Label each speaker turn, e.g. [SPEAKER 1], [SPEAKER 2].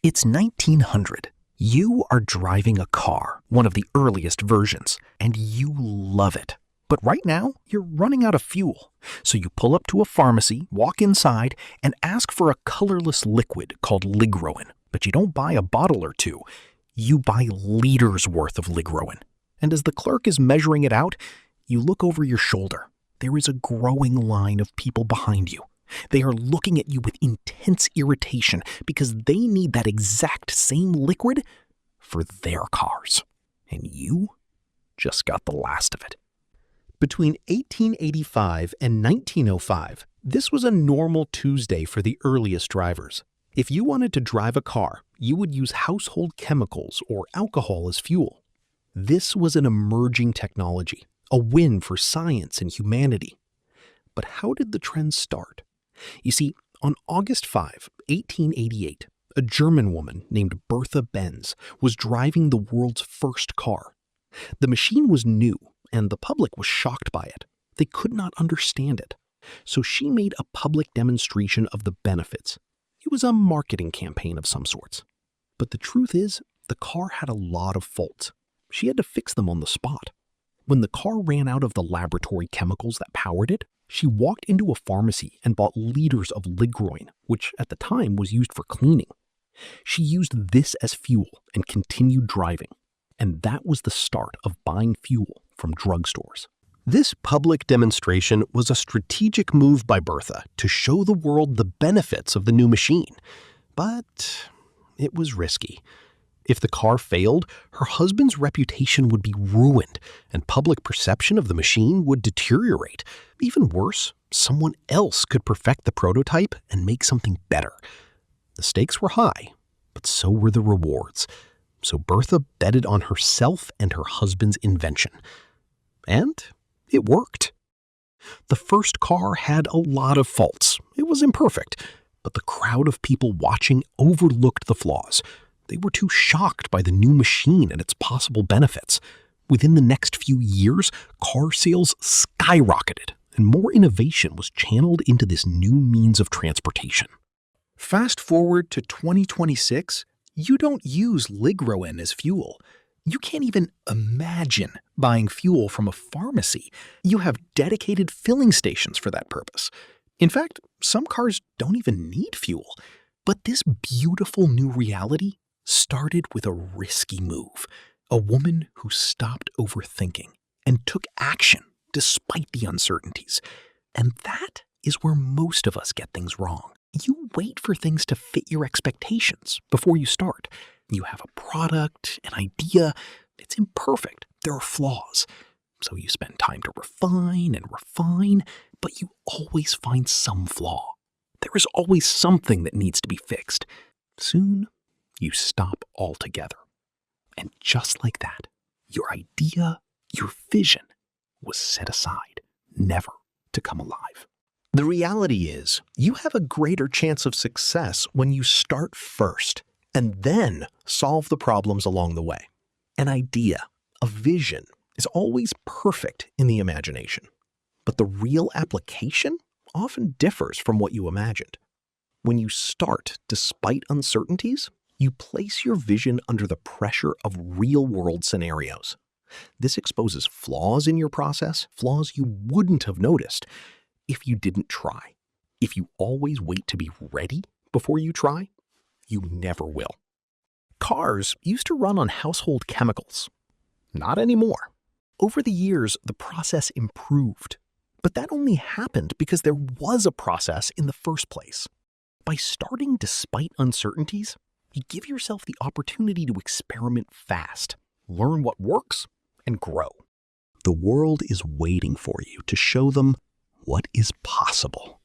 [SPEAKER 1] It's 1900. You are driving a car, one of the earliest versions, and you love it. But right now, you're running out of fuel. So you pull up to a pharmacy, walk inside, and ask for a colorless liquid called ligroin. But you don't buy a bottle or two. You buy liters worth of ligroin. And as the clerk is measuring it out, you look over your shoulder. There is a growing line of people behind you. They are looking at you with intense irritation because they need that exact same liquid for their cars. And you just got the last of it.
[SPEAKER 2] Between 1885 and 1905, this was a normal Tuesday for the earliest drivers. If you wanted to drive a car, you would use household chemicals or alcohol as fuel. This was an emerging technology, a win for science and humanity. But how did the trend start? You see, on August 5, 1888, a German woman named Bertha Benz was driving the world's first car. The machine was new, and the public was shocked by it. They could not understand it. So she made a public demonstration of the benefits. It was a marketing campaign of some sorts. But the truth is, the car had a lot of faults. She had to fix them on the spot. When the car ran out of the laboratory chemicals that powered it, she walked into a pharmacy and bought liters of ligroin, which at the time was used for cleaning. She used this as fuel and continued driving. And that was the start of buying fuel from drugstores. This public demonstration was a strategic move by Bertha to show the world the benefits of the new machine. But it was risky. If the car failed, her husband's reputation would be ruined, and public perception of the machine would deteriorate. Even worse, someone else could perfect the prototype and make something better. The stakes were high, but so were the rewards. So Bertha betted on herself and her husband's invention. And it worked. The first car had a lot of faults. It was imperfect, but the crowd of people watching overlooked the flaws. They were too shocked by the new machine and its possible benefits. Within the next few years, car sales skyrocketed, and more innovation was channeled into this new means of transportation.
[SPEAKER 1] Fast forward to 2026, you don't use ligroin as fuel. You can't even imagine buying fuel from a pharmacy. You have dedicated filling stations for that purpose. In fact, some cars don't even need fuel. But this beautiful new reality started with a risky move. A woman who stopped overthinking and took action despite the uncertainties. And that is where most of us get things wrong. You wait for things to fit your expectations before you start. You have a product, an idea. It's imperfect. There are flaws. So you spend time to refine and refine, but you always find some flaw. There is always something that needs to be fixed. Soon, you stop altogether. And just like that, your idea, your vision, was set aside, never to come alive. The reality is, you have a greater chance of success when you start first and then solve the problems along the way. An idea, a vision, is always perfect in the imagination. But the real application often differs from what you imagined. When you start despite uncertainties, you place your vision under the pressure of real-world scenarios. This exposes flaws in your process, flaws you wouldn't have noticed if you didn't try. If you always wait to be ready before you try, you never will. Cars used to run on household chemicals. Not anymore. Over the years, the process improved. But that only happened because there was a process in the first place. By starting despite uncertainties, you give yourself the opportunity to experiment fast, learn what works, and grow. The world is waiting for you to show them what is possible.